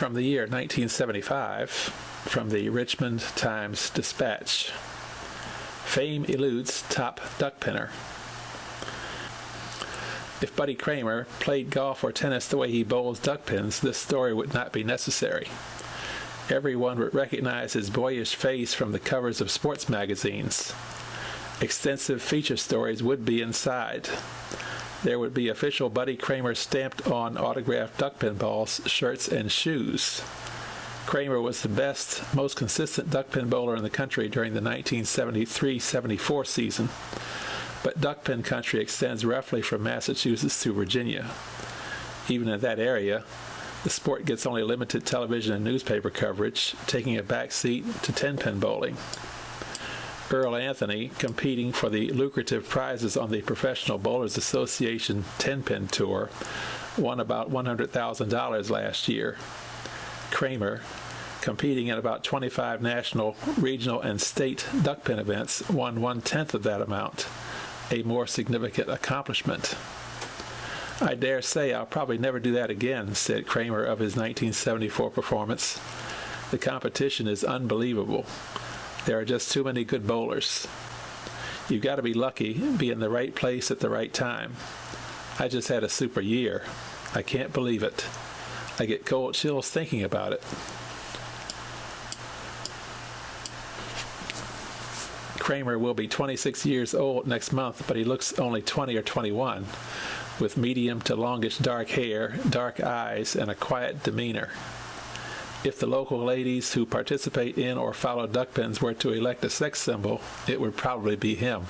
From the year 1975, from the Richmond Times-Dispatch. Fame eludes top duckpinner. If Buddy Kramer played golf or tennis the way he bowls duckpins, this story would not be necessary. Everyone would recognize his boyish face from the covers of sports magazines. Extensive feature stories would be inside. There would be official Buddy Kramer stamped on autographed duckpin balls, shirts, and shoes. Kramer was the best, most consistent duckpin bowler in the country during the 1973-74 season, but duckpin country extends roughly from Massachusetts to Virginia. Even in that area, the sport gets only limited television and newspaper coverage, taking a back seat to 10-pin bowling. Earl Anthony, competing for the lucrative prizes on the Professional Bowlers Association 10-pin tour, won about $100,000 last year. Kramer, competing in about 25 national, regional, and state duckpin events, won 1/10 of that amount, a more significant accomplishment. I dare say I'll probably never do that again, said Kramer of his 1974 performance. The competition is unbelievable. There are just too many good bowlers. You've got to be lucky, be in the right place at the right time. I just had a super year. I can't believe it. I get cold chills thinking about it. Kramer will be 26 years old next month, but he looks only 20 or 21, with medium to longish dark hair, dark eyes, and a quiet demeanor. If the local ladies who participate in or follow duckpins were to elect a sex symbol, it would probably be him.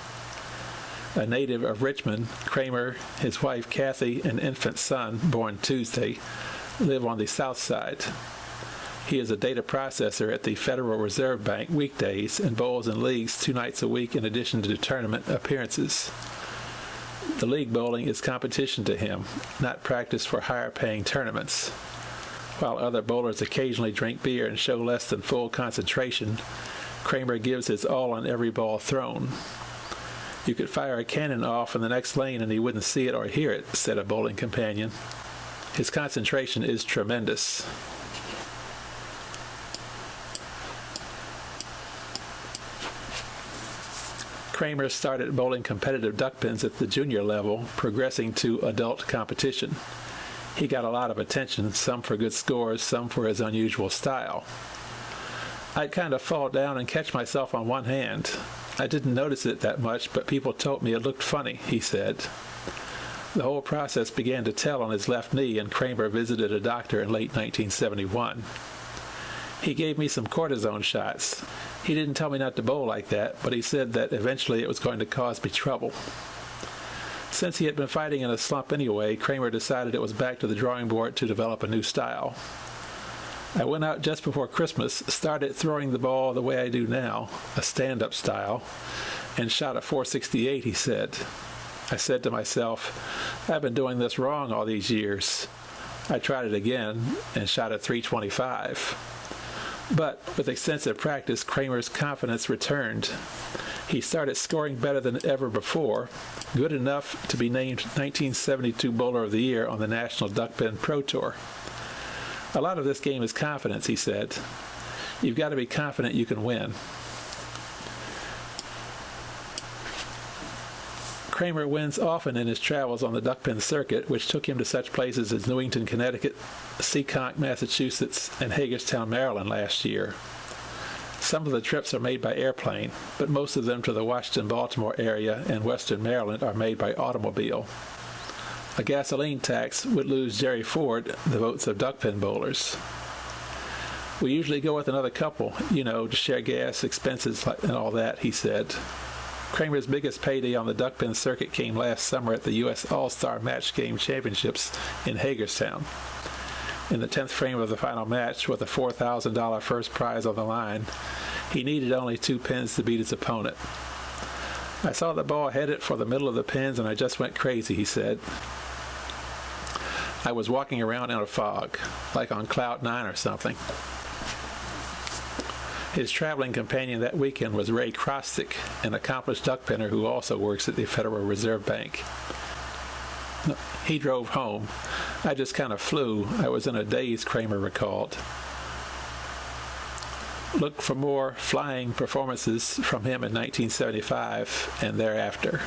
A native of Richmond, Kramer, his wife Kathy, and infant son, born Tuesday, live on the south side. He is a data processor at the Federal Reserve Bank weekdays and bowls in leagues 2 nights a week in addition to tournament appearances. The league bowling is competition to him, not practice for higher-paying tournaments. While other bowlers occasionally drink beer and show less than full concentration, Kramer gives his all on every ball thrown. You could fire a cannon off in the next lane and he wouldn't see it or hear it, said a bowling companion. His concentration is tremendous. Kramer started bowling competitive duckpins at the junior level, progressing to adult competition. He got a lot of attention, some for good scores, some for his unusual style. I'd kind of fall down and catch myself on one hand. I didn't notice it that much, but people told me it looked funny, he said. The whole process began to tell on his left knee, and Kramer visited a doctor in late 1971. He gave me some cortisone shots. He didn't tell me not to bowl like that, but he said that eventually it was going to cause me trouble. Since he had been fighting in a slump anyway, Kramer decided it was back to the drawing board to develop a new style. I went out just before Christmas, started throwing the ball the way I do now, a stand-up style, and shot a 468, he said. I said to myself, I've been doing this wrong all these years. I tried it again and shot a 325. But with extensive practice, Kramer's confidence returned. He started scoring better than ever before, good enough to be named 1972 Bowler of the Year on the National Duckpin Pro Tour. A lot of this game is confidence, he said. You've got to be confident you can win. Kramer wins often in his travels on the duckpin circuit, which took him to such places as Newington, Connecticut, Seekonk, Massachusetts, and Hagerstown, Maryland last year. Some of the trips are made by airplane, but most of them to the Washington-Baltimore area and western Maryland are made by automobile. A gasoline tax would lose Jerry Ford the votes of duckpin bowlers. We usually go with another couple, to share gas, expenses, and all that, he said. Kramer's biggest payday on the duckpin circuit came last summer at the U.S. All-Star Match Game Championships in Hagerstown. In the 10th frame of the final match, with a $4,000 first prize on the line, he needed only 2 pins to beat his opponent. I saw the ball headed for the middle of the pins and I just went crazy, he said. I was walking around in a fog, like on cloud 9 or something. His traveling companion that weekend was Ray Krostick, an accomplished duckpinner who also works at the Federal Reserve Bank. He drove home. I just kind of flew. I was in a daze, Kramer recalled. Look for more flying performances from him in 1975 and thereafter.